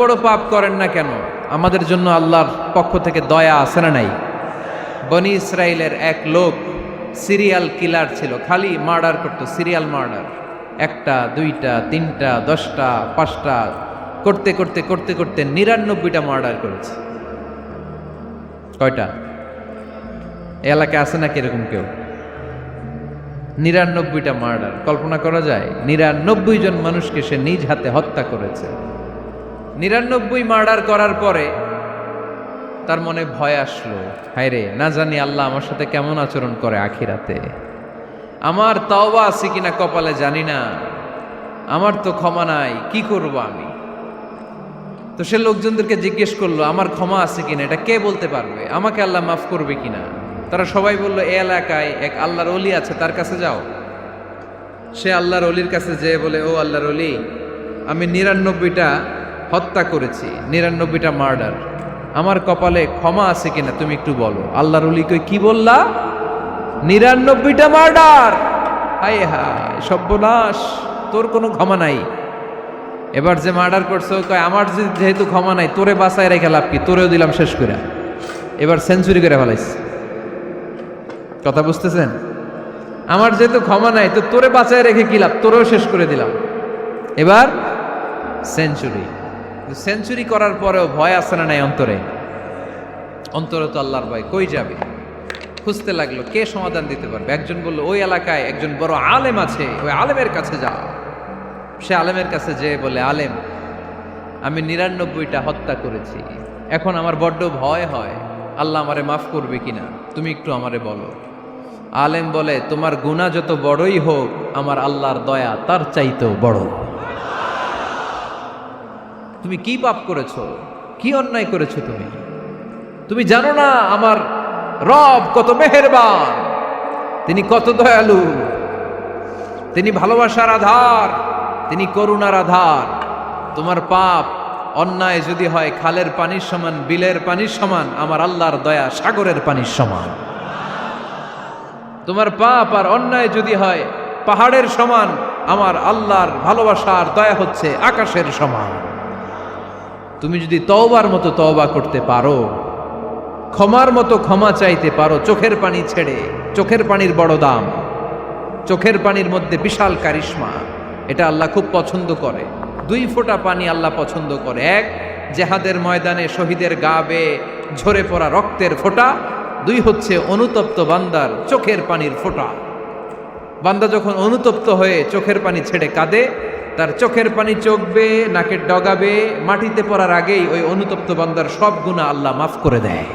বড় পাপ করেন না কেন, আমাদের জন্য আল্লাহর পক্ষ থেকে দয়া আছে না নাই? বনি ইসরায়েলের এক লোক সিরিয়াল কিলার ছিল, খালি মার্ডার করতো, সিরিয়াল মার্ডার। একটা, দুইটা, তিনটা, 10টা, 5টা করতে করতে করতে করতে 99টা মার্ডার করেছে। কয়টা? এলাকায় আছে নাকি এরকম কেউ? 99টা মার্ডার। কল্পনা করা যায়? 99 জন মানুষকে সে নিজ হাতে হত্যা করেছে। 99 মার্ডার করার পরে তার মনে ভয় আসলো, হায় রে, না জানি আল্লাহ আমার সাথে কেমন আচরণ করে আখিরাতে। আমার তওবা আছে কিনা কপালে জানি না, আমার তো ক্ষমা নাই, কি করব আমি? তো সে লোকজনদেরকে জিজ্ঞেস করলো, আমার ক্ষমা আছে কিনা, এটা কে বলতে পারবে? আমাকে আল্লাহ মাফ করবে কিনা? তারা সবাই বলল, এ এলাকায় এক আল্লাহর ওলি আছে, তার কাছে যাও। সে আল্লাহর ওলির কাছে যেয়ে বলে, ও আল্লাহর ওলি, আমি 99টা হত্যা করেছি, 99টা মার্ডার, আমার কপালে ক্ষমা আছে কিনা তুমি একটু বলো। আল্লাহর ওলি কই, কি বললা? 99টা মার্ডার? হায় হায়, সর্বনাশ, তোর কোনো ক্ষমা নাই। এবার যে মার্ডার করছো কয়, আমার যেহেতু ক্ষমা নাই, তোরে বাঁচায় রেখে লাভ কি, তোরেও দিলাম শেষ করে। এবার সেঞ্চুরি করে ফেলাইছে। কথা বুঝতেছেন? আমার যেহেতু ক্ষমা নাই, তো তোরে বাঁচায় রেখে কি লাভ, তোরেও শেষ করে দিলাম। এবার সেঞ্চুরি। সেঞ্চুরি করার পরেও ভয় আসে না নাই অন্তরে? অন্তরে তো আল্লাহর ভয়, কই যাবে? খুঁজতে লাগলো কে সমাধান দিতে পারবে। একজন বলল, ওই এলাকায় একজন বড় আলেম আছে, ওই আলেমের কাছে যা। সে আলেমের কাছে যেয়ে বলে, আলেম, আমি 99টা হত্যা করেছি, এখন আমার বড্ড ভয় হয়, আল্লাহ আমারে মাফ করবে কিনা, তুমি একটু আমারে বলো। আলেম বলে, তোমার গুনাহ যত বড়ই হোক, আমার আল্লাহর দয়া তার চাইতেও বড়। তুমি কি পাপ করেছো, কি অন্যায় করেছো? তুমি জানো না আমার রব কত মেহেরবান, তিনি কত দয়ালু, তিনি ভালোবাসার আধার, তিনি করুণার আধার। তোমার পাপ অন্যায় যদি হয় খালের পানির সমান, বিলের পানির সমান, আমার আল্লাহর দয়া সাগরের পানির সমান। তোমার পাপ আর অন্যায় যদি হয় পাহাড়ের সমান, আমার আল্লাহর ভালোবাসার দয়া হচ্ছে আকাশের সমান। তুমি যদি তওবার মতো তওবা করতে পারো, ক্ষমার মতো ক্ষমা চাইতে পারো, চোখের পানি ছেড়ে, চোখের পানির বড় দাম, চোখের পানির মধ্যে বিশাল কারিশমা, এটা আল্লাহ খুব পছন্দ করে। 2 ফোঁটা পানি আল্লাহ পছন্দ করে। এক, জেহাদের ময়দানে শহীদের গা বেয়ে ঝরে পড়া রক্তের ফোঁটা। 2 হচ্ছে অনুতপ্ত বান্দার চোখের পানির ফোঁটা। বান্দা যখন অনুতপ্ত হয়ে চোখের পানি ছেড়ে কাঁদে, তার চোখের পানি চোখ বেয়ে নাকের ডগা বেয়ে মাটিতে পড়ার আগেই ওই অনুতপ্ত বান্দার সব গুনাহ আল্লাহ মাফ করে দেয়।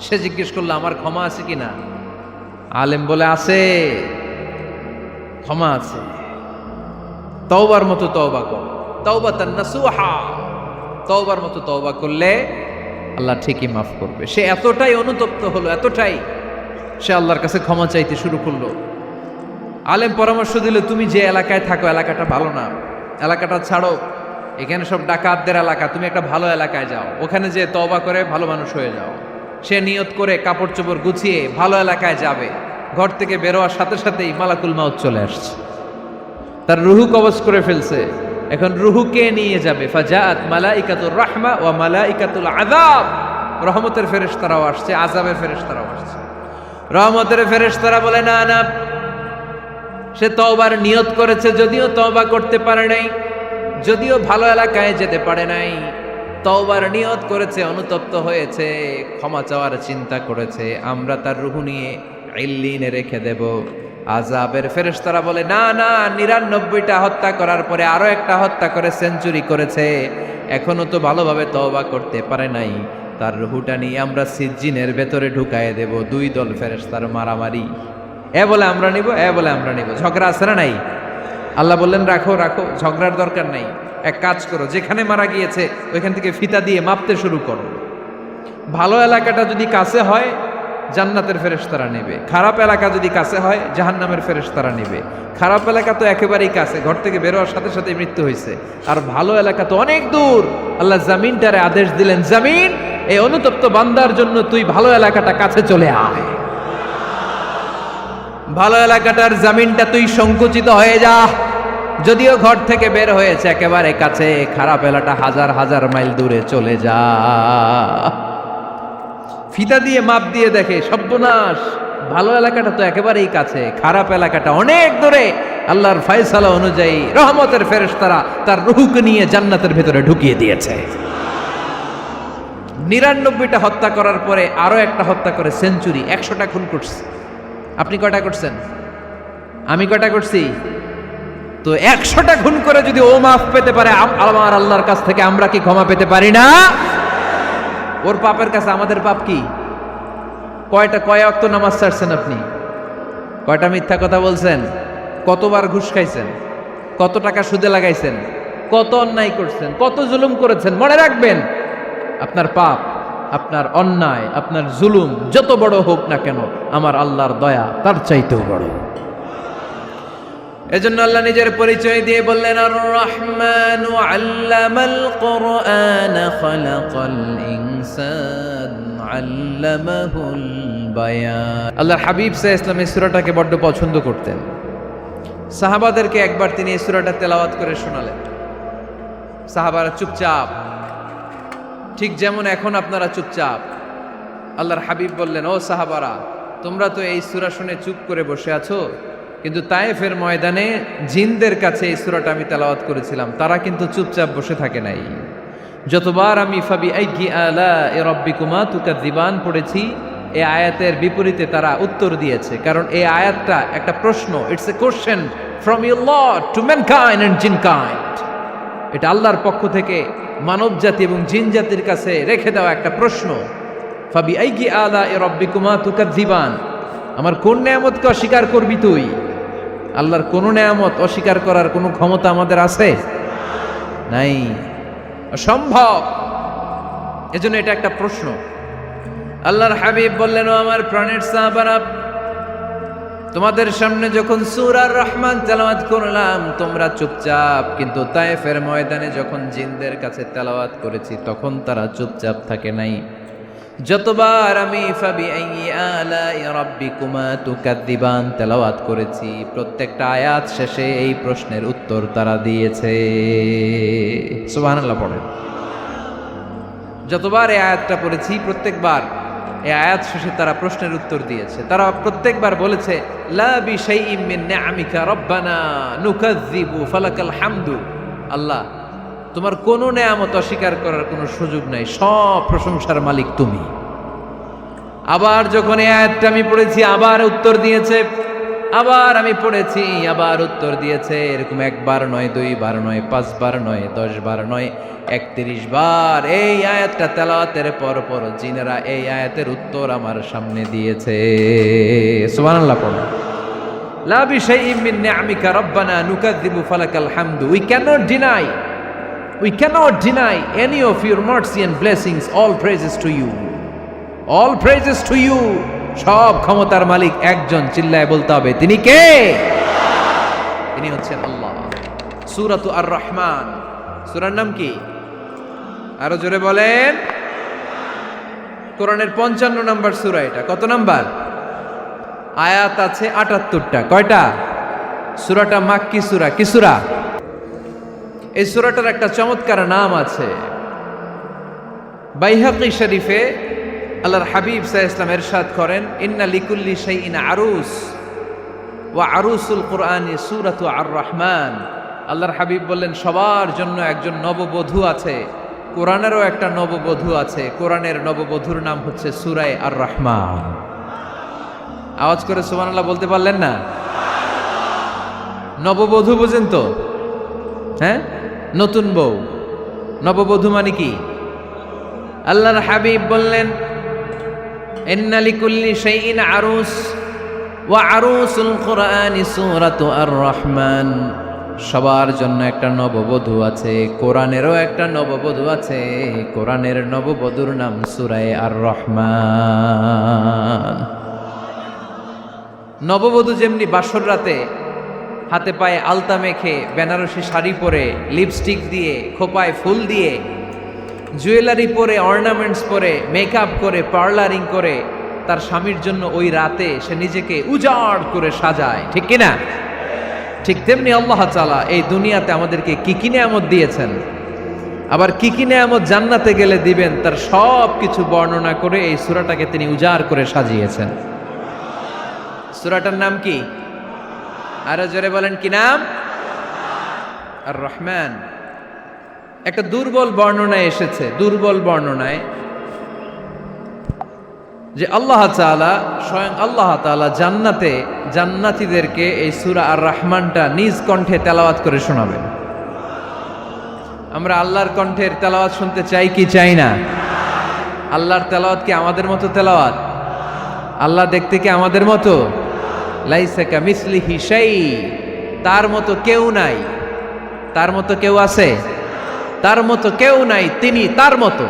সে জিজ্ঞেস করলো, আমার ক্ষমা আছে কিনা? আলেম বলে, আছে, ক্ষমা আছে। তওবার মতো তওবা কর, তাওবাতান নাসুহা, তওবার মতো তওবা করলে আল্লাহ ঠিকই মাফ করবে। সে এতটাই অনুতপ্ত হলো, এতটাই, সে আল্লাহর কাছে ক্ষমা চাইতে শুরু করলো। আলেম পরামর্শ দিল, তুমি যে এলাকায় থাকো এলাকাটা ভালো না, এলাকাটা ছাড়ো, এখানে সব ডাকাতদের এলাকা, তুমি একটা ভালো এলাকায় যাও, ওখানে যে তওবা করে ভালো মানুষ হয়ে যাও। সে নিয়ত করে কাপড় চোপড় গুছিয়ে ভালো এলাকায় যাবে। ঘর থেকে বেরোয়ার সাথে সাথেই মালাকুল মাউত চলে আসছে, তার রুহু কবজ করে ফেলছে। এখন রুহুকে নিয়ে যাবে। ফাজাআত মালাইকাতুর রাহমা ওয়া মালাইকাতুল আযাব, রহমতের ফেরেশতারাও আসছে, আযাবের ফেরেশতারাও আসছে। রহমতের ফেরেশতারা বলে, না না, সে তওবার নিয়ত করেছে, যদিও তওবা করতে পারে নাই, যদিও ভালো এলাকায় যেতে পারে নাই, তওবার নিয়ত করেছে, অনুতপ্ত হয়েছে, ক্ষমা চাওয়ার চিন্তা করেছে, আমরা তার রুহু নিয়ে ইল্লিনে রেখে দেব। আযাবের ফেরেশতারা বলে, না না, 99টা হত্যা করার পরে আরো একটা হত্যা করে সেঞ্চুরি করেছে, এখনো তো ভালোভাবে তওবা করতে পারে নাই, তার রুহুটা নিয়ে আমরা সিজ্জিনের ভেতরে ঢুকায়ে দেব। 2 দল ফেরেশতার মারামারি, এ বলে আমরা নিব, এ বলে আমরা নিব। ঝগড়া আছে না নাই? আল্লাহ বললেন, রাখো রাখো, ঝগড়ার দরকার নাই। এক কাজ করো, যেখানে মারা গিয়েছে ওইখান থেকে ফিতা দিয়ে মাপতে শুরু করো। ভালো এলাকাটা যদি কাছে হয় জান্নাতের ফেরেশতারা নেবে, খারাপ এলাকা যদি কাছে হয় জাহান্নামের ফেরেশতারা নেবে। খারাপ এলাকা তো একেবারেই কাছে, ঘর থেকে বেরোয়ার সাথে সাথে মৃত্যু হয়েছে। আর ভালো এলাকা তো অনেক দূর। আল্লাহ জামিনটারে আদেশ দিলেন, জামিন, এই অনুতপ্ত বান্দার জন্য তুই ভালো এলাকাটা কাছে চলে আয়। ভালো এলাকাটার জামিনটা তুই সংকুচিত হয়ে যা, যদিও ঘর থেকে বের হয়েছে একেবারে কাছে, খারাপ এলাকা হাজার হাজার মাইল দূরে চলে যা। ফিতা দিয়ে মাপ দিয়ে দেখে, সর্বনাশ, ভালো এলাকাটা তো একেবারেই কাছে, খারাপ এলাকাটা অনেক দূরে। আল্লাহর ফয়সালা অনুযায়ী রহমতের ফেরেশতারা তার রূহকে নিয়ে জান্নাতের ভেতরে ঢুকিয়ে দিয়েছে। 99টা হত্যা করার পরে আরো একটা হত্যা করে সেঞ্চুরি, 100টা খুন করছে। আপনি কয়টা করছেন? আমি কয়টা করছি? তো 100টা খুন করে যদি ও মাফ পেতে পারে, আমার আল্লাহর কাছ থেকে আমরা কি ক্ষমা পেতে পারি না? ওর পাপের কাছে আমাদের পাপ কি? কয় ওয়াক্ত নামাজ ছাড়ছেন আপনি? কয়টা মিথ্যা কথা বলছেন? কতবার ঘুষ খাইছেন? কত টাকা সুদে লাগাইছেন? কত অন্যায় করছেন? কত জুলুম করেছেন? মনে রাখবেন, আপনার পাপ, আপনার অন্যায়, আপনার জুলুম যত বড় হোক না কেন, আমার আল্লাহর দয়া তার চাইতেও বড়। এজন্য আল্লাহ নিজের পরিচয় দিয়ে বললেন, আর রহমান আল্লামাল কুরআন খালাকাল ইনসান আল্লামাহুল বায়ান। আল্লাহর হাবিব সাল্লাল্লাহু আলাইহি ওয়াসাল্লাম এই সূরাটাকে বড় পছন্দ করতেন। সাহাবাদেরকে একবার তিনি এই সূরাটা তেলাওয়াত করে শোনালেন। সাহাবারা চুপচাপ, ঠিক যেমন এখন আপনারা চুপচাপ। আল্লাহর হাবিব বললেন, ও সাহাবারা, তোমরা তো এই সূরা শুনে চুপ করে বসে আছো, কিন্তু তায়েফের ময়দানে জিনদের কাছে এই সূরাটা আমি তেলাওয়াত করেছিলাম, তারা কিন্তু চুপচাপ বসে থাকে নাই। যতবার আমি ফাবি আইয়ি আলা রাব্বিকুমা তুকাযিবান পড়েছি, এই আয়াতের বিপরীতে তারা উত্তর দিয়েছে। কারণ এই আয়াতটা একটা প্রশ্ন, it's a question from your lord to mankind and jinnkind. এটা আল্লাহর পক্ষ থেকে মানব জাতি এবং জিন জাতির কাছে রেখে দেওয়া একটা প্রশ্ন। ফাবি আইয়ি আলা রাব্বিকুমা তুকাযিবান, আমার কোন নেয়ামতকে অস্বীকার করবি তুই? আল্লাহর কোন নেয়ামত অস্বীকার করার কোনো ক্ষমতা আমাদের আছে? নাই, অসম্ভব। এজন্য এটা একটা প্রশ্ন। আল্লাহর হাবিব বললেন, ও আমার প্রাণের সাহাবারা, তোমাদের সামনে যখন সূরা আর রহমান তেলাওয়াত করলাম তোমরা চুপচাপ, কিন্তু তায়েফের ময়দানে যখন জিনদের কাছে তেলাওয়াত করেছি তখন তারা চুপচাপ থাকে নাই। যতবার আমি ফাবি আইয়ি আলাই রাব্বিকুমা তুকাযিবান তেলাওয়াত করেছি, প্রত্যেকটা আয়াত শেষে এই প্রশ্নের উত্তর তারা দিয়েছে। সুবহানাল্লাহ পড়েন। যতবার এই আয়াতটা পড়েছি প্রত্যেকবার এই আয়াত শেষে তারা প্রশ্নের উত্তর দিয়েছে। তারা প্রত্যেকবার বলেছে, লা বিশাইইম মিন নিআমিকা রাব্বানা নুকাযযিবু ফালাকাল হামদু। আল্লাহ, তোমার কোনো নেয়ামত অস্বীকার করার কোনো সুযোগ নাই, সব প্রশংসার মালিক তুমি। আবার যখন এই আয়াতটা আমি পড়েছি আবার উত্তর দিয়েছে, আবার আমি পড়েছি আবার উত্তর দিয়েছে। এরকম একবার নয়, দুইবার নয়, 5 বার নয়, 10 বার নয়, 31 বার এই আয়াতটা তেলাওয়াতের পর পর জিনেরা এই আয়াতের উত্তর আমার সামনে দিয়েছে। সুবহানাল্লাহ পড়ো। লা বিশাইইম মিন নিআমিকা রাব্বানা নুকাযযিবু ফালাকাল হামদু। We cannot deny any of your mercy and blessings. All praises to you. All praises to you. সব ক্ষমতার মালিক একজন, চিল্লায় বলতে হবে, তিনি কে? তিনি হচ্ছেন আল্লাহ। সূরাতু আর রহমান, সূরার নাম কি? আরো জোরে বলেন। কোরআনের 55 নম্বর সূরা এটা। কত নাম্বার? আয়াত আছে 78টা। কয়টা? সূরাটা মাক্কি সূরা। কি সূরা? এই সূরাটার একটা চমৎকার নাম আছে। বাইহাকি শরীফে আল্লাহর হাবিব সাল্লাল্লাহু আলাইহি ওয়াসাল্লাম ইরশাদ করেন, ইন্না লিকুল্লি শাইইন আরুস ওয়া আরুসুল কুরআনি সূরাতু আর রহমান। আল্লাহর হাবিব বললেন, সবার জন্য একজন নববধূ আছে, কোরআনেরও একটা নববধূ আছে। কোরআনের নববধূর নাম হচ্ছে সূরা আর রহমান। আওয়াজ করে সুবহানাল্লাহ বলতে পারলেন না? নববধূ বুঝেন তো? হ্যাঁ, নতুন বউ। নববধূ মানে কি? আল্লাহর হাবিব বললেন, ইন্না লিকুল্লি শাইইন আরুস ওয়া আরুসুল কুরআনি সূরাতু আর রহমান। সবার জন্য একটা নববধূ আছে, কোরআনেরও একটা নববধূ আছে। কোরআনের নববধূর নাম সূরা আর রহমান। নববধূ যেমনি বাসর রাতে হাতে পায়ে আলতা মেখে, বেনারসি শাড়ি পরে, লিপস্টিক দিয়ে, খোপায় ফুল দিয়ে, জুয়েলারি পরে, অর্নামেন্টস পরে, মেকআপ করে, পার্লারিং করে তার স্বামীর জন্য ওই রাতে সে নিজেকে উজাড় করে সাজায়, ঠিক কিনা? ঠিক তেমনি আল্লাহ তাআলা এই দুনিয়াতে আমাদেরকে কি কি নিয়ামত দিয়েছেন, আবার কি কি নিয়ামত জান্নাতে গেলে দিবেন, তার সব কিছু বর্ণনা করে এই সূরাটাকে তিনি উজাড় করে সাজিয়েছেন। সূরাটার নাম কি? আরো জোরে বলেন, কি নাম? আর রহমান। একটা দুর্বল বর্ণনায় এসেছে, দুর্বল বর্ণনায়, যে আল্লাহ তাআলা, স্বয়ং আল্লাহ তাআলা জান্নাতে জান্নাতীদেরকে এই সূরা আর রহমানটা নিজ কণ্ঠে তেলাওয়াত করে শোনাবেন। আমরা আল্লাহর কণ্ঠের তেলাওয়াত শুনতে চাই কি চাই না? আল্লাহর তেলাওয়াত কি আমাদের মতো তেলাওয়াত? আল্লাহ দেখতে কি আমাদের মতো? লাইসা কামিসলিহি শাই, তার মতো কেউ নাই। তার মতো কেউ আছে? তার মতো কেউ নাই। তিনি তার মতো।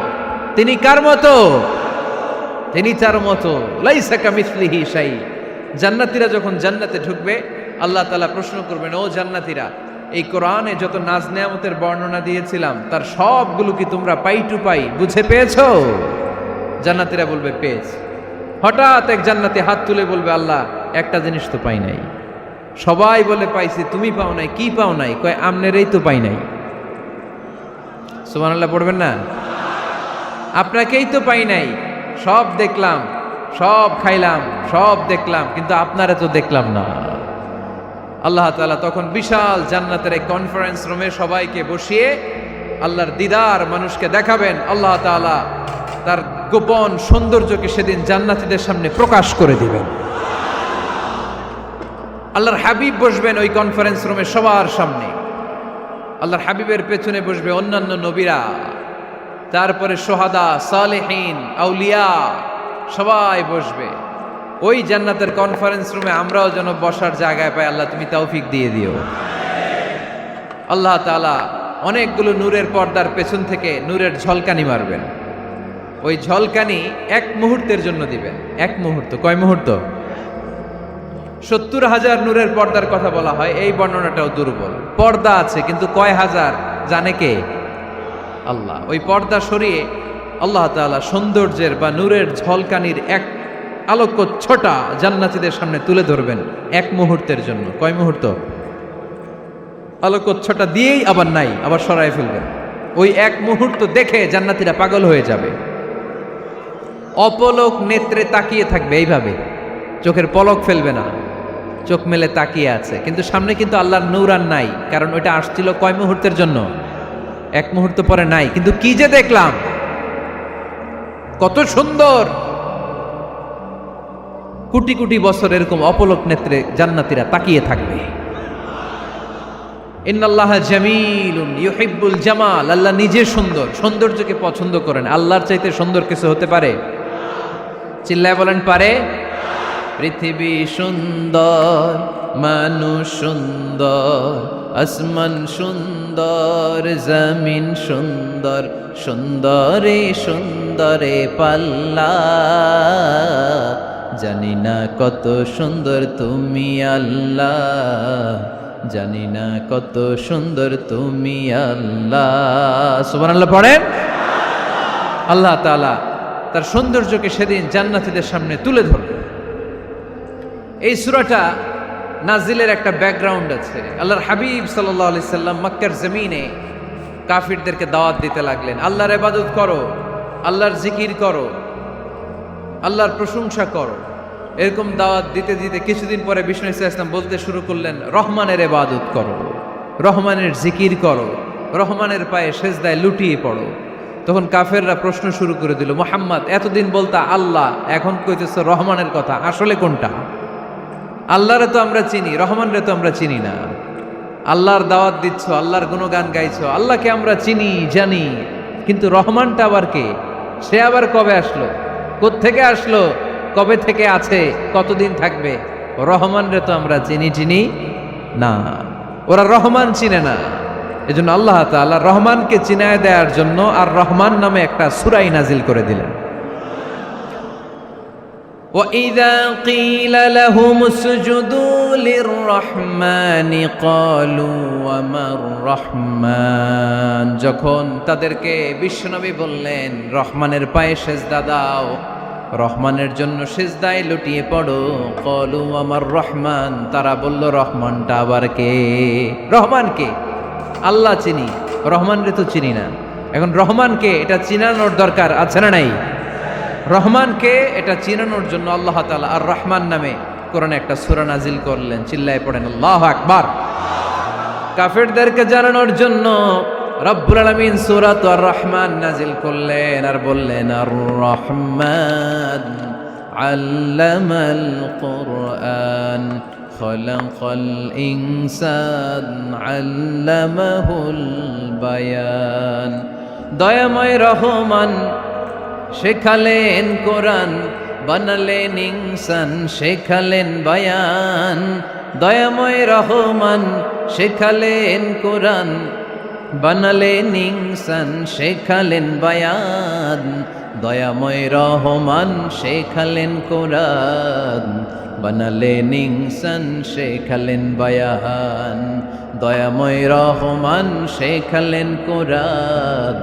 তিনি কার মতো? তিনি তার মতো। লাইসা কামিসলিহি শাই। জান্নাতীরা যখন জান্নাতে ঢুকবে, আল্লাহ তাআলা প্রশ্ন করবেন, ও জান্নাতীরা, এই কোরআনে যত নাজ নেয়ামতের বর্ণনা দিয়েছিলাম তার সবগুলো কি তোমরা পাই টু পাই বুঝে পেয়েছো? জান্নাতীরা বলবে পেয়েছি। হঠাৎ এক জান্নাতি হাত তুলে বলবে, আল্লাহ একটা জিনিস তো পাই নাই। সবাই বলে পাইছি, তুমি পাও নাই। কি পাও নাই? কয় আমনেরই তো পাই নাই। সুবহানাল্লাহ পড়বেন না? আপনাকেই তো পাই নাই। সব দেখলাম, সব খাইলাম, সব দেখলাম, কিন্তু আপনারা তো দেখলাম না। আল্লাহ তাআলা তখন বিশাল জান্নাতের এক কনফারেন্স রুমে সবাইকে বসিয়ে আল্লাহর দিদার মানুষকে দেখাবেন। আল্লাহ তাআলা তার গোপন সৌন্দর্যকে সেদিন জান্নাতীদের সামনে প্রকাশ করে দিবেন। আল্লাহর হাবিব বসবেন ওই কনফারেন্স রুমে সবার সামনে। আল্লাহর হাবিবের পেছনে বসবে অন্যান্য নবীরা, তারপরে সোহাদা, সালেহীন, আউলিয়া সবাই বসবে। ওই জান্নাতের কনফারেন্স রুমে আমরাও যেন বসার জায়গায় পাই, আল্লাহ তুমি তৌফিক দিয়ে দিও। আল্লাহ তাআলা অনেকগুলো নূরের পর্দার পেছন থেকে নূরের ঝলকানি মারবেন। ওই ঝলকানি এক মুহূর্তের জন্য দিবেন। এক মুহূর্ত। কয় মুহূর্ত? 70,000 নূরের পর্দার কথা বলা হয়, এই বর্ণনাটাও দুর্বল। পর্দা আছে কিন্তু কয় হাজার জানে কে? আল্লাহ। ওই পর্দা সরিয়ে আল্লাহ তাআলা সৌন্দর্যের বা নূরের ঝলকানির এক আলোকচ্ছটা জান্নাতীদের সামনে তুলে ধরবেন এক মুহূর্তের জন্য। কয় মুহূর্ত? আলোকচ্ছটা দিয়েই আবার নাই, আবার সরায় ফেলবেন। ওই এক মুহূর্ত দেখে জান্নাতীরা পাগল হয়ে যাবে, অপলক নেত্রে তাকিয়ে থাকবে। এইভাবে চোখের পলক ফেলবে না, চোখ মেলে তাকিয়ে আছে। কিন্তু সামনে কিন্তু আল্লাহর নূর আর নাই, কারণ ওইটা আসছিল কয় মুহূর্তের জন্য? এক মুহূর্ত পরে নাই। কিন্তু কি যে দেখলাম, কত সুন্দর! কোটি কোটি বছর এরকম অপলক নেত্রে জান্নাতীরা তাকিয়ে থাকবে। ইন্নাল্লাহা জামিলুন ইউহিব্বুল জামাল। আল্লাহ নিজে সুন্দর, সৌন্দর্যকে পছন্দ করেন। আল্লাহর চাইতে সুন্দর কিছু হতে পারে? চিল্লায় বলেন, পারে? পৃথিবী সুন্দর, মানুষ সুন্দর, আসমান সুন্দর, জমিন সুন্দর, সুন্দরে সুন্দরে পাল্লা। জানি না কত সুন্দর তুমি আল্লাহ, জানি না কত সুন্দর তুমি আল্লাহ। সুবহানাল্লাহ পড়েন। আল্লাহ তাআলা তার সৌন্দর্যকে সেদিন জান্নাতীদের সামনে তুলে ধরবে। এই সূরাটা নাজিলের একটা ব্যাকগ্রাউন্ড আছে। আল্লাহর হাবিব সাল্লাল্লাহু আলাইহি সাল্লাম মক্কার জমিনে কাফিরদেরকে দাওয়াত দিতে লাগলেন, আল্লাহর ইবাদত করো, আল্লাহর জিকির করো, আল্লাহর প্রশংসা করো। এরকম দাওয়াত দিতে দিতে কিছুদিন পরে বিষ্ণু ইসলাম বলতে শুরু করলেন, রহমানের ইবাদত করো, রহমানের জিকির করো, রহমানের পায়ে সেজদায় লুটিয়ে পড়ো। তখন কাফেররা প্রশ্ন শুরু করে দিল, মুহাম্মদ এতদিন বলতা আল্লাহ, এখন কইতেছ রহমানের কথা, আসলে কোনটা? আল্লাহরে তো আমরা চিনি, রহমানরে তো আমরা চিনি না। আল্লাহর দাওয়াত দিচ্ছ, আল্লাহর গুণগান গাইছো, আল্লাহকে আমরা চিনি জানি, কিন্তু রহমানটা আবার কে? সে আবার কবে আসলো, কোত্থেকে আসলো, কবে থেকে আছে, কতদিন থাকবে? রহমানরে তো আমরা চিনি না। ওরা রহমান চিনে না। এজন্য আল্লাহ তাআলা রহমানকে চিনায় দেওয়ার জন্য আর রহমান নামে একটা সূরা নাজিল করে দিলেন। وَإِذَا قِيلَ لَهُمُ اسْجُدُوا لِلرَّحْمَنِ قَالُوا وَمَا الرَّحْمَنُ। যখন তাদেরকে বিশ্বনবী বললেন রহমানের পায়ে সেজদা দাও, রহমানের জন্য সিজদায় লুটিয়ে পড়ো। কলু আমার রহমান, তারা বলল রহমানটা আবার কে? রহমান কে? আল্লাহ চিনি, রহমান রে তো চিনি না। এখন রহমান কে এটা চিনানোর দরকার আছে না নাই? রহমান কে এটা চিনানোর জন্য আল্লাহ তাআলা আর রহমান নামে কোরআনে একটা সূরা নাজিল করলেন। চিল্লায় পড়েন আল্লাহু আকবার। কাফেরদেরকে জানানোর জন্য রব্বুল আলামিন সূরাত আর রহমান নাজিল করলেন আর বললেন আর রহমান আল্লামাল কুরআন খলাকাল ইনসান আল্লামাহুল বায়ান। দয়াময় রহমান শেখালেন কোরআন, বানালেন ইনসান শেখালেন বায়ান। দয়াময় রহমান শেখালেন কোরআন, বানালেন ইনসান শেখালেন বায়ান। দয়াময় রহমান শেখালেন কোরআন, বানালেন ইনসান শেখালেন বায়ান। দয়াময় রহমান শেখালেন কোরআন,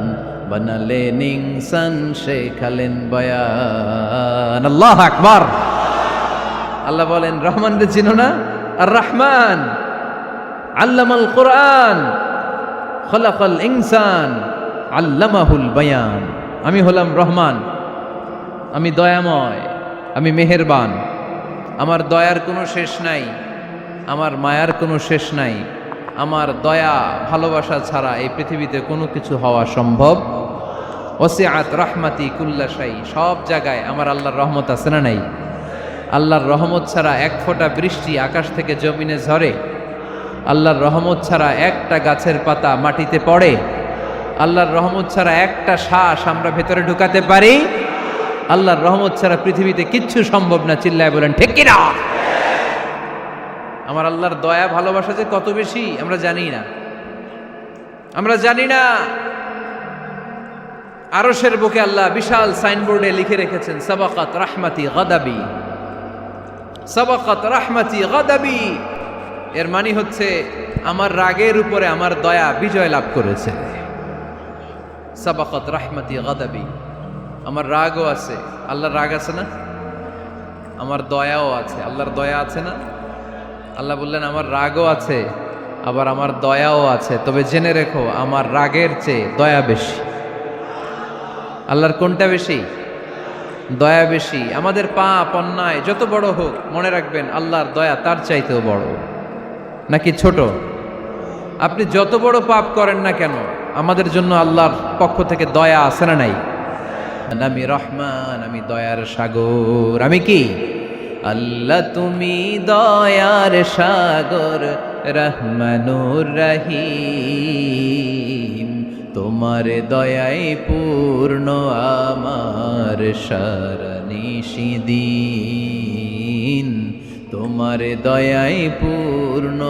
বানালেন ইনসান শেখালেন বায়ান। আল্লাহু আকবার। আল্লাহ বলেন রহমান রে চিনো না? আর রহমান আল্লামাল কোরআন খলাকাল ইনসান আল্লামাহুল বায়ান। আমি হলাম রহমান, আমি দয়াময়, আমি মেহেরবান। আমার দয়ার কোনো শেষ নাই, আমার মায়ার কোনো শেষ নাই। আমার দয়া ভালোবাসা ছাড়া এই পৃথিবীতে কোনো কিছু হওয়া সম্ভব। ওসিআত রাহমাতি কুল্লা শাই, সব জায়গায় আমার আল্লাহর রহমত আছে না নাই? আল্লাহর রহমত ছাড়া এক ফোঁটা বৃষ্টি আকাশ থেকে জমিনে ঝরে? আল্লাহর রহমত ছাড়া একটা গাছের পাতা মাটিতে পড়ে? আল্লাহর রহমত ছাড়া একটা শ্বাস আমরা ভেতরে ঢুকাতে পারি? আল্লাহর রহমত ছাড়া পৃথিবীতে কিচ্ছু সম্ভব না। চিল্লায় বলেন ঠিক কি না? আমার আল্লাহর দয়া ভালোবাসা যে কত বেশি আমরা জানি না, আমরা জানি না। আরশের বুকে আল্লাহ বিশাল সাইনবোর্ডে লিখে রেখেছেন সাবাকাত রাহমাতি গাদাবি, সাবাকাত রাহমাতি গাদাবি। এর মানে হচ্ছে আমার রাগের উপরে আমার দয়া বিজয় লাভ করেছে। সাবাকাত রাহমাতি গাদাবি, আমার রাগও আছে, আল্লাহর রাগ আছে না? আমার দয়াও আছে, আল্লাহর দয়া আছে না? আল্লাহ বললেন আমার রাগও আছে আবার আমার দয়াও আছে, তবে জেনে রেখো আমার রাগের চেয়ে দয়া বেশি। আল্লাহর কোনটা বেশি? দয়া বেশি। আমাদের পাপ অন্যায় যত বড় হোক মনে রাখবেন আল্লাহর দয়া তার চাইতেও বড়। নাকি ছোট? আপনি যত বড় পাপ করেন না কেন আমাদের জন্য আল্লাহর পক্ষ থেকে দয়া আছে না নাই? আমি রহমান, আমি দয়ার সাগর। আমি কি? আল্লাহ তুমি দয়ার সাগর, রহমানুর রহিম। তোমার দয়ায় পূর্ণ আমার সারা নিশিদিন। তোমার দয়ায় পূর্ণ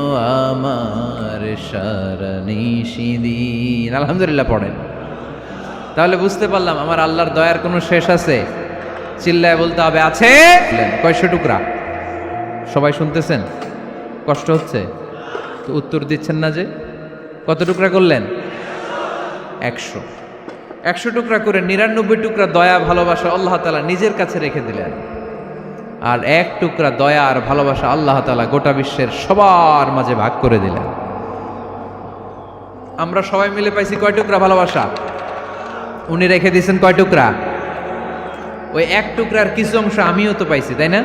আমার সারা নিশিদিন। আলহামদুলিল্লাহ পড়েন। তাহলে বুঝতে পারলাম আমার আল্লাহর দয়ার কোনো শেষ আছে? চিল্লায় বলতে হবে আছে। কয়শো টুকরা? সবাই শুনতেছেন? কষ্ট হচ্ছে তো উত্তর দিচ্ছেন না যে? কত টুকরা করলেন? 100। 100 টুকরা করে 99 টুকরা দয়া ভালোবাসা আল্লাহ তাআলা নিজের কাছে রেখে দিলেন, আর 1 টুকরা দয়া আর ভালোবাসা আল্লাহ তাআলা গোটা বিশ্বের সবার মাঝে ভাগ করে দিলেন। আমরা সবাই মিলে পাইছি কয় টুকরা ভালোবাসা? উনি রেখে দিয়েছেন কয় টুকরা? ওই 1 টুকরার কিছু অংশ আমিও তো পাইছি, তাই না?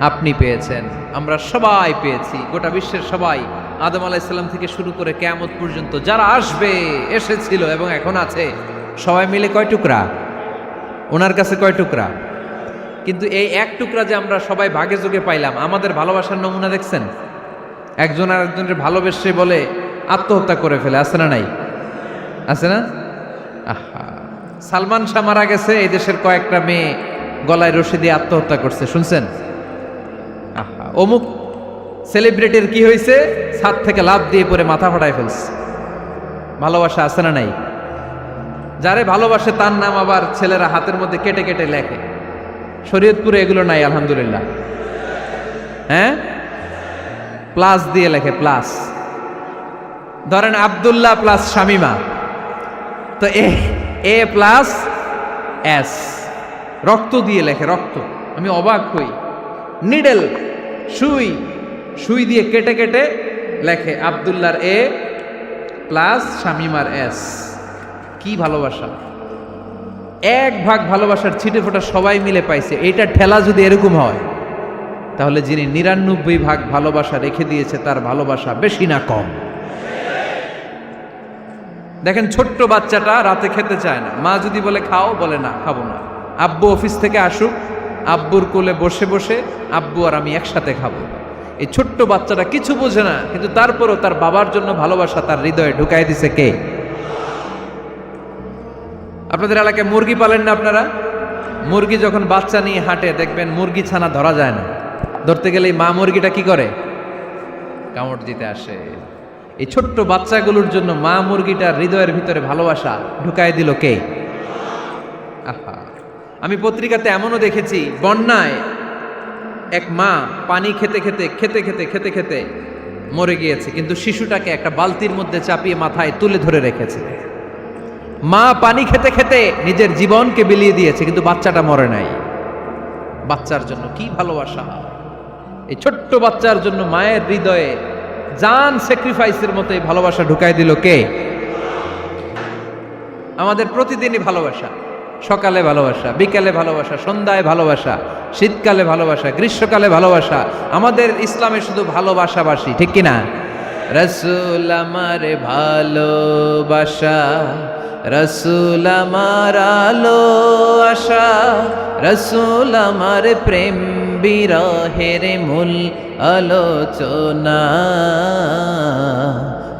আপনি পেয়েছেন, আমরা সবাই পেয়েছি, গোটা বিশ্বের সবাই। আদম আলাইহিস সালাম থেকে শুরু করে কিয়ামত পর্যন্ত যারা আসবে, এসেছিল এবং এখন আছে, সবাই মিলে কয় টুকরা? ওনার কাছে কয় টুকরা? কিন্তু এই 1 টুকরা যে আমরা সবাই ভাগে যোগে পাইলাম, আমাদের ভালোবাসার নমুনা দেখছেন? একজন আর একজনের ভালোবেসে বলে আত্মহত্যা করে ফেলে, আছে না নাই? আছে না? আহা, সালমান শাহ মারা গেছে, এই দেশের কয়েকটা মেয়ে গলায় রশি দিয়ে আত্মহত্যা করছে, শুনছেন? আহা, অমুক সেলিব্রিটির কি হয়েছে, ছাদ থেকে লাফ দিয়ে পরে মাথা ফাটায় ফেলছে। ভালোবাসা আছে না নাই? যারে ভালোবাসে তার নাম আবার ছেলেরা হাতের মধ্যে কেটে কেটে লেখে। শরীয়তপুরে এগুলো নাই আলহামদুলিল্লাহ। হ্যাঁ, প্লাস দিয়ে লেখে, প্লাস। ধরেন আব্দুল্লাহ প্লাস শামিমা, তো এ প্লাস এস, রক্ত দিয়ে লেখে, রক্ত। আমি অবাক হই। নিডেল, সুই, সুই দিয়ে কেটে কেটে লেখে আব্দুল্লাহর এ প্লাস শামিমার এস। কি ভালোবাসা! এক ভাগ ভালোবাসার ছিটে ফোটা সবাই মিলে পাইছে। এইটা ঠেলা যদি এরকম হয়, তাহলে যিনি ৯৯ ভাগ ভালোবাসা রেখে দিয়েছে তার ভালোবাসা বেশি না কম? দেখেন, ছোট্ট বাচ্চাটা রাতে খেতে চায় না, মা যদি বলে খাও, বলে না, খাবো না। আব্বু অফিস থেকে আসুক, আব্বুর কোলে বসে বসে আব্বু আর আমি একসাথে খাবো। এই ছোট্ট বাচ্চাটা কিছু বোঝে না, কিন্তু তারপরও তার বাবার জন্য ভালোবাসা তার হৃদয়ে ঢুকাই দিছে কে? আপনাদের এলাকায় মুরগি পালেন না আপনারা? মুরগি যখন বাচ্চা নিয়ে হাঁটে, দেখবেন মুরগি ছানা ধরা যায় না। ধরতে গেলে মা মুরগিটা কি করে? কামড় দিতে আসে। এই ছোট্ট বাচ্চাগুলোর জন্য মা মুরগিটার হৃদয়ের ভিতরে ভালোবাসা ঢুকাই দিল কে? আহা! আমি পত্রিকাতে এমনও দেখেছি, বন্যায় এক মা পানি খেতে খেতে খেতে খেতে খেতে খেতে মরে গিয়েছে, কিন্তু শিশুটাকে একটা বালতির মধ্যে চাপিয়ে মাথায় তুলে ধরে রেখেছে। মা পানি খেতে খেতে নিজের জীবনকে বিলিয়ে দিয়েছে, কিন্তু বাচ্চাটা মরে নাই। বাচ্চার জন্য কি ভালোবাসা! এই ছোট্ট বাচ্চার জন্য মায়ের হৃদয়ে জান স্যাক্রিফাইসের মতো এই ভালোবাসা ঢুকাই দিল কে? আমাদের প্রতিদিনই ভালোবাসা, সকালে ভালোবাসা, বিকালে ভালোবাসা, সন্ধ্যায় ভালোবাসা, শীতকালে ভালোবাসা, গ্রীষ্মকালে ভালোবাসা। আমাদের ইসলামে শুধু ভালোবাসাবাসি, ঠিক কিনা? রাসূল আমার ভালোবাসা, রাসূল আমার আলো আশা, রাসূল আমার প্রেম বিরহের মূল আলোচনা,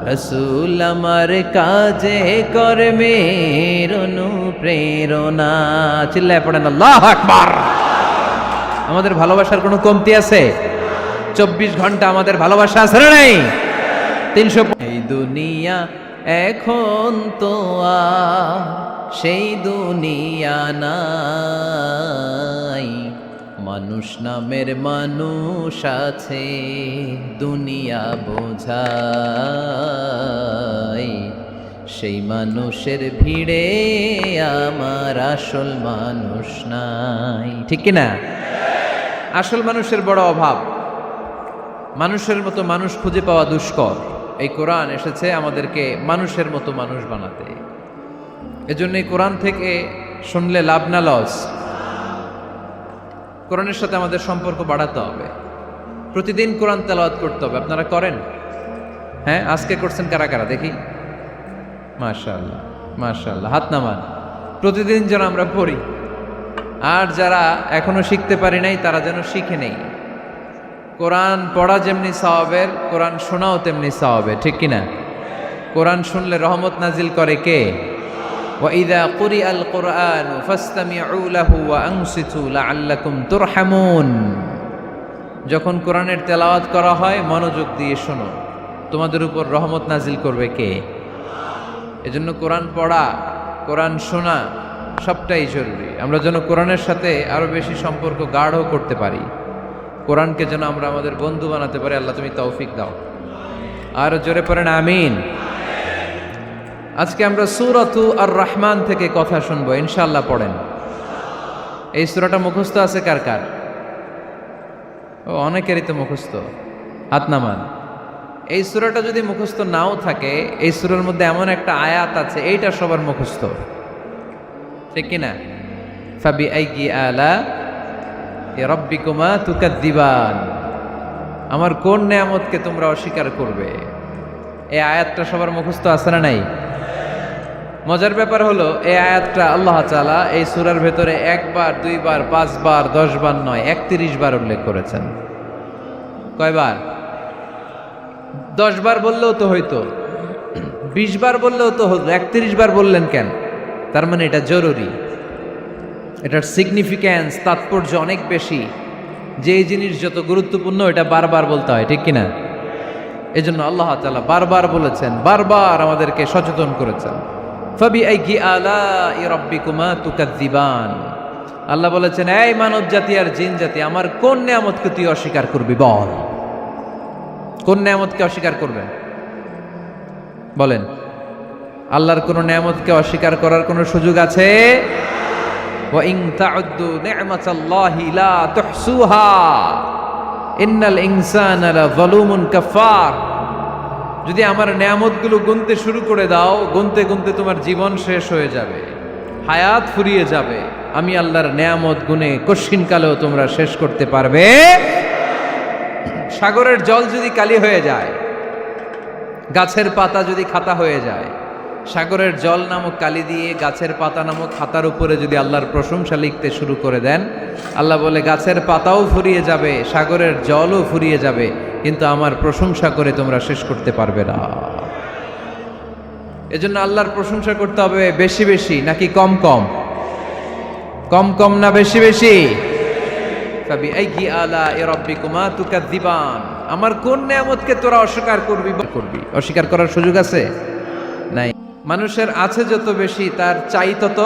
রাসূল আমার কাজে কর্মের অনুপ্রেরণা। চিল্লায় পড়েন আল্লাহু আকবার। আমাদের ভালোবাসার কোনো কমতি আছে? 24 ঘন্টা আমাদের ভালোবাসা আছে না নাই? 300। এই দুনিয়া এখন তো আর সেই দুনিয়া নাই, মানুষ নামের মানুষ আছে দুনিয়া বোঝাই, সেই মানুষের ভিড়ে আমার আসল মানুষ নাই, ঠিক কিনা? আসল মানুষের বড় অভাব, মানুষের মতো মানুষ খুঁজে পাওয়া দুষ্কর। এই কোরআন এসেছে আমাদেরকে মানুষের মতো মানুষ বানাতে। এজন্য এই কোরআন থেকে শুনলে লাভ না লস? কোরআনের সাথে আমাদের সম্পর্ক বাড়াতে হবে। প্রতিদিন কোরআন তেলাওয়াত করতে হবে। আপনারা করেন? হ্যাঁ, আজকে করছেন কারা কারা দেখি? মাশাআল্লাহ, মাশাআল্লাহ, হাত নামান। প্রতিদিন যেন আমরা পড়ি, আর যারা এখনো শিখতে পারি নাই তারা যেন শিখে নেই। কোরআন পড়া যেমনি সওয়াবের, কোরআন শোনাও তেমনি সওয়াবের, ঠিক কিনা? কোরআন শুনলে রহমত নাজিল করে কে? وَإِذَا قُرِئَ الْقُرْآنُ فَاسْتَمِعُوا لَهُ وَأَنصِتُوا لَعَلَّكُمْ تُرْحَمُونَ। যখন কোরআনের তেলাওয়াত করা হয় মনোযোগ দিয়ে শোনো, তোমাদের উপর রহমত নাজিল করবে কে? এজন্য কোরআন পড়া, কোরআন শোনা সবটাই জরুরি। আমরা যেন কোরআনের সাথে আরো বেশি সম্পর্ক গাঢ় করতে পারি, কোরআনকে যেন আমরা আমাদের বন্ধু বানাতে পারি। আল্লাহ তুমি তৌফিক দাও। আর জোরে পড়েন আমিন। আজকে আমরা সূরাতু আর রহমান থেকে কথা শুনবো ইনশাআল্লাহ। পড়েন। এই সূরাটা মুখস্থ আছে কার কার? ও, অনেকেরই তো মুখস্থ, হাত নামান। এই সূরাটা যদি মুখস্থ নাও থাকে, এই সূরার মধ্যে এমন একটা আয়াত আছে এইটা সবার মুখস্থ, ঠিক কিনা? ফাবি আইয়ি আলা রাব্বিকুমা তুকাদ্দিবান, আমার কোন নেয়ামতকে তোমরা অস্বীকার করবে। এই আয়াতটা সবার মুখস্থ আছে না নাই? মজার ব্যাপার হলো এই আয়াতটা আল্লাহ তাআলা এই সূরার ভেতরে 1 বার 2 বার 5 বার 10 বার নয় 31 বার উল্লেখ করেছেন। কয়বার? 10 বার বললেও তো হইতো, 20 বার বললেও তো হতো, 31 বার বললেন কেন? তার মানে এটা জরুরি, এটার সিগনিফিক্যান্স, তাৎপর্য অনেক বেশি। যে জিনিস যত গুরুত্বপূর্ণ এটা বারবার বলতে হয়, ঠিক কিনা? এজন্য আল্লাহ তাআলা বারবার বলেছেন, বারবার আমাদেরকে সচেতন করেছেন। ফাবিআইয়ি আলাই রাব্বিকুমা তুকাদ্দিবান, আল্লাহ বলেছেন, এই মানব জাতি আর জিন জাতি, আমার কোন নেয়ামতকে তুই অস্বীকার করবি বল? কোন নেয়ামতকে অস্বীকার করবেন বলেন? আল্লাহর কোন নেয়ামতকে অস্বীকার করার কোন সুযোগ আছে? ওয়া ইন তাউদ্দু নি'মাতাল্লাহি লা তুহসুহা ইন্নাল ইনসানা লাযালুমুন কাফার। যদি আমার নেয়ামতগুলো গুনতে শুরু করে দাও, গুনতে গুনতে তোমার জীবন শেষ হয়ে যাবে, হায়াত ফুরিয়ে যাবে। আমি আল্লাহর নেয়ামত গুনে কশিনকালেও তোমরা শেষ করতে পারবে। সাগরের জল যদি কালি হয়ে যায়, গাছের পাতা যদি খাতা হয়ে যায়, সাগরের জল নামক কালি দিয়ে গাছের পাতা নামক খাতার উপরে যদি আল্লাহর প্রশংসা লিখতে শুরু করে দেন, আল্লাহ বলে গাছের পাতাও ফুরিয়ে যাবে, সাগরের জলও ফুরিয়ে যাবে, কিন্তু আমার প্রশংসা করে তোমরা শেষ করতে পারবে না। এজন্য আল্লাহর প্রশংসা করতে হবে বেশি বেশি নাকি কম কম? কম কম না বেশি বেশি? ফাবিআইয়ি আলাኢ রাব্বিকুমা তুকাযযিবান। আমার কোন নেয়ামতকে তোরা অস্বীকার করবি? অস্বীকার করার সুযোগ আছে? নাই। মানুষের আছে যত বেশি, তার চাই তত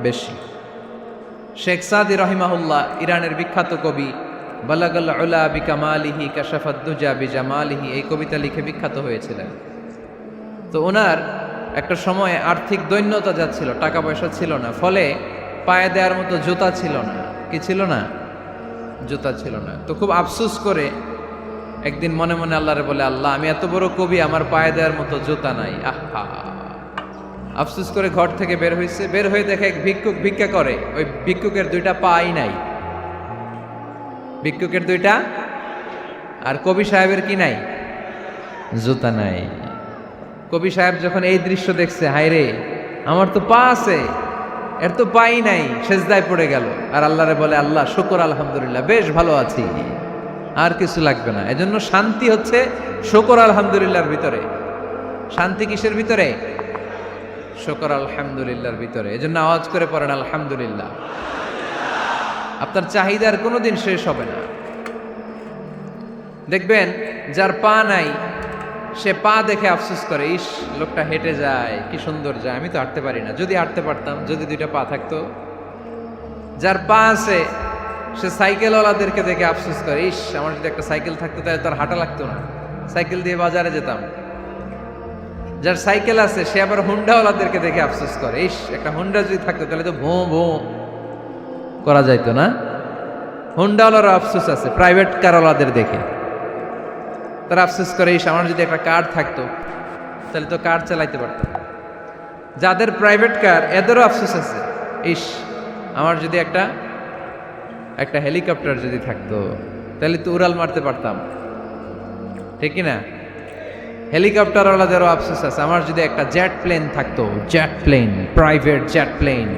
বেশি। শেখ সাদি রহিমাহুল্লাহ, ইরানের বিখ্যাত কবি, বালাগাল উলা বিকামালিহি কাশাফাদ দুজা বিজামালিহি, এই কবিতা লিখে বিখ্যাত হয়েছিলেন। তো ওনার একটা সময় আর্থিক দৈন্যতা যাচ্ছিল, টাকা পয়সা ছিল না, ফলে পায়ে দেওয়ার মতো জুতা ছিল না। কি ছিল না? জুতা ছিল না। তো খুব আফসোস করে একদিন মনে মনে আল্লাহরে বলে, আল্লাহ আমি এত বড় কবি, আমার পায়ে দেওয়ার মতো জুতা নাই। আহা! আফসোস করে ঘর থেকে বের হয়েছে, বের হয়ে দেখে এক ভিক্ষুক ভিক্ষা করে, ওই ভিক্ষুকের দুইটা পাই নাই। ভিক্ষুকের দুইটা, আর কবি সাহেবের কি নাই? জুতা নাই। কবি সাহেব যখন এই দৃশ্য দেখছে, হায় রে, আমার তো পা আছে, এর তো পাই নাই, সেজদায় পড়ে গেল। আর আল্লাহরে বলে, আল্লাহ শুকর আলহামদুলিল্লাহ, বেশ ভালো আছি, আর কিছু লাগবে না। এজন্য শান্তি হচ্ছে শুকর আলহামদুলিল্লাহর ভিতরে। শান্তি কিসের ভিতরে? শুকর আলহামদুলিল্লাহর ভিতরে। এজন্য আওয়াজ করে পড়েন আলহামদুলিল্লাহ। আপনার চাহিদার কোনোদিন শেষ হবে না। দেখবেন যার পা নাই, সে পা দেখে আফসোস করে, ইস লোকটা হেঁটে যায়, কি সুন্দর যায়, আমি তো হাঁটতে পারি না, যদি হাঁটতে পারতাম, যদি দুইটা পা থাকতো। যার পা আছে, সে সাইকেলওয়ালাদেরকে দেখে আফসোস করে, ইস আমার যদি একটা সাইকেল থাকতো তাহলে তার হাঁটা লাগতো না, সাইকেল দিয়ে বাজারে যেতাম। যার সাইকেল আছে, সে আবার হুন্ডাওয়ালাদেরকে দেখে আফসোস করে, ইস একটা হুন্ডা যদি থাকতো তাহলে তো ভোঁ ভোঁ করা যাইতো না। হুন্ডাওয়ালারও আফসোস আছে প্রাইভেট কারওয়ালাদের দেখে, তারা আফসোস করে, ইস আমার যদি একটা কার থাকতো তাহলে তো কার চালাইতে পারতাম। যাদের প্রাইভেট কার, এদেরও আফসোস আছে, ইস আমার যদি একটা হেলিকপ্টার যদি থাকতো তাহলে তো উড়াল মারতে পারতাম, ঠিক কিনা? হেলিকপ্টারওয়ালাদেরও আফসোস আছে, আমার যদি একটা জেট প্লেন থাকতো, jet plane, private jet plane,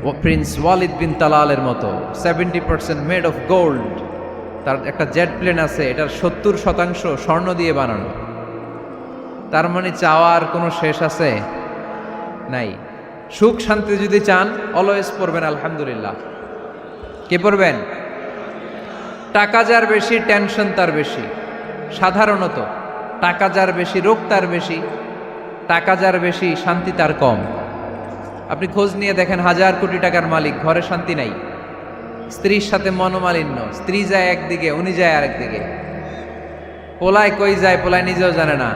ও প্রিন্স ওয়ালিদ বিন তালালের মতো 70% মেড অফ গোল্ড, তার একটা জেট প্লেন আছে, এটার 70% স্বর্ণ দিয়ে বানানো। তার মানে চাওয়ার কোনো শেষ আছে? নাই। সুখ শান্তি যদি চান, অলওয়েজ পড়বেন আলহামদুলিল্লাহ। কে পড়বেন? টাকা যার বেশি, টেনশন তার বেশি। সাধারণত টাকা যার বেশি, রোগ তার বেশি। টাকা যার বেশি, শান্তি তার কম। আপনি খোঁজ নিয়ে দেখেন, 1000 কোটি টাকার মালিক, ঘরে শান্তি নাই। স্ত্রীর সাথে মনোমালিন্য, স্ত্রী যায় একদিকে, উনি যায় আরেকদিকে। পোলায় কই যায়, পোলায় নিজেও জানে না,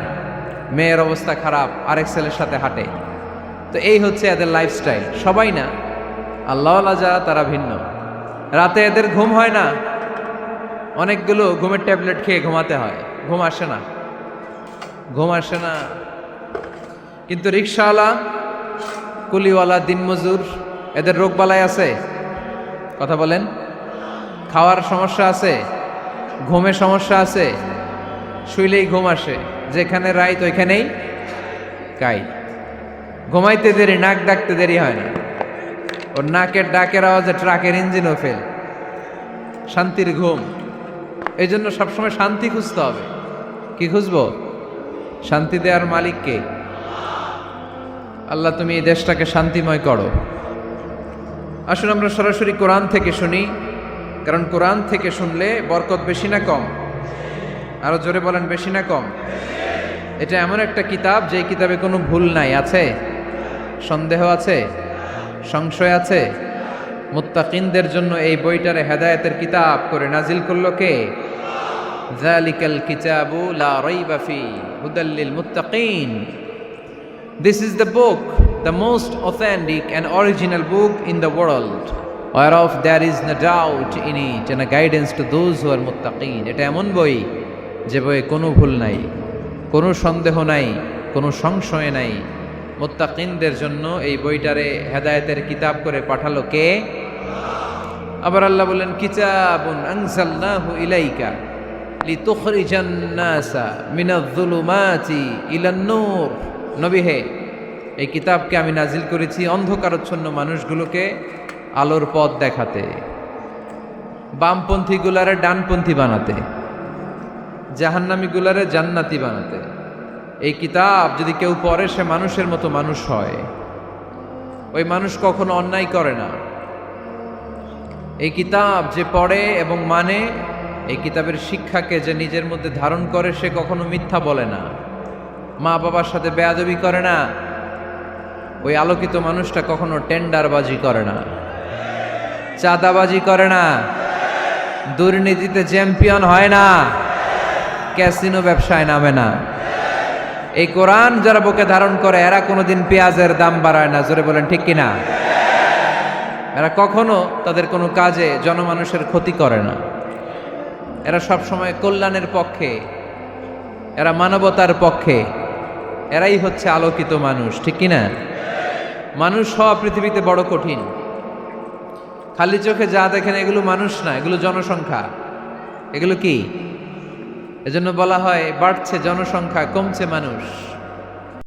মেয়ের অবস্থা খারাপ, আরেক ছেলের সাথে হাঁটে। তো এই হচ্ছে এদের লাইফস্টাইল। সবাই না, আল্লাহওয়ালা যারা তারা ভিন্ন। রাতে এদের ঘুম হয় না, অনেকগুলো ঘুমের ট্যাবলেট খেয়ে ঘুমাতে হয়, ঘুম আসে না, ঘুম আসে না। কিন্তু রিক্সাওয়ালা, কুলিওয়ালা, দিনমজুর, এদের রোগবালাই আছে? কথা বলেন। খাওয়ার সমস্যা আছে, ঘুমের সমস্যা আছে, শুইলেই ঘুম আসে, যেখানে রাইত ওইখানেই কাই। ঘুমাইতে দেরি, নাক ডাকতে দেরি হয় না, ওর নাকের ডাকের আওয়াজে ট্রাকের ইঞ্জিনও ফেল। শান্তির ঘুম। এই জন্য সবসময় শান্তি খুঁজতে হবে। কি খুঁজবো? শান্তি দেওয়ার মালিককে। আল্লাহ তুমি এই দেশটাকে শান্তিময় করো। আসুন আমরা সরাসরি কোরআন থেকে শুনি, কারণ কোরআন থেকে শুনলে বরকত বেশি না কম? আরো জোরে বলেন, বেশি না কম? এটা এমন একটা কিতাব যে কিতাবে কোনো ভুল নাই। আছে? সন্দেহ আছে? সংশয় আছে? মুত্তাকিনদের জন্য এই বইটারে হেদায়েতের কিতাব করে নাজিল করলো কে? যালিকাল কিতাবু লা রাইবা ফি হুদাল লিল মুত্তাকিন। This is the book the most authentic and original book in the world, whereof there is no doubt in it, and a guidance to those who are muttaqin. এটা এমন বই যে বইয়ে কোনো ভুল নাই, কোনো সন্দেহ নাই, কোনো সংশয় নাই। মুত্তাকিনদের জন্য এই বইটারে হেদায়েতের কিতাব করে পাঠালো কে? আবার আল্লাহ বলেন, কিতাবুন আনজালনাহু ইলাইকা লিতুখরিজান নাসা মিনাজ-যুলুমাতি ইলান-নূর। নবী হে, এই কিতাবকে আমি নাজিল করেছি অন্ধকারাচ্ছন্ন মানুষগুলোকে আলোর পথ দেখাতে, বামপন্থীগুলারে ডানপন্থী বানাতে, জাহান্নামীগুলারে জান্নাতি বানাতে। এই কিতাব যদি কেউ পড়ে সে মানুষের মতো মানুষ হয়, ওই মানুষ কখনো অন্যায় করে না। এই কিতাব যে পড়ে এবং মানে, এই কিতাবের শিক্ষাকে যে নিজের মধ্যে ধারণ করে, সে কখনো মিথ্যা বলে না, মা বাবার সাথে বেয়াদবি করে না। ওই আলোকিত মানুষটা কখনো টেন্ডারবাজি করে না, চাঁদাবাজি করে না, দুর্নীতিতে চ্যাম্পিয়ন হয় না, ক্যাসিনো ব্যবসায় নামে না। এই কোরআন যারা বুকে ধারণ করে এরা কোনোদিন পেঁয়াজের দাম বাড়ায় না। জোরে বলেন ঠিক কিনা? এরা কখনো তাদের কোনো কাজে জনমানুষের ক্ষতি করে না। এরা সব সময় কল্যাণের পক্ষে, এরা মানবতার পক্ষে। এরাই হচ্ছে আলোকিত মানুষ, ঠিক কিনা? মানুষ হওয়া পৃথিবীতে বড় কঠিন। খালি চোখে যা দেখেন এগুলো মানুষ না, এগুলো জনসংখ্যা। এগুলো কি? এজন্য বলা হয় বাড়ছে জনসংখ্যা, কমছে মানুষ।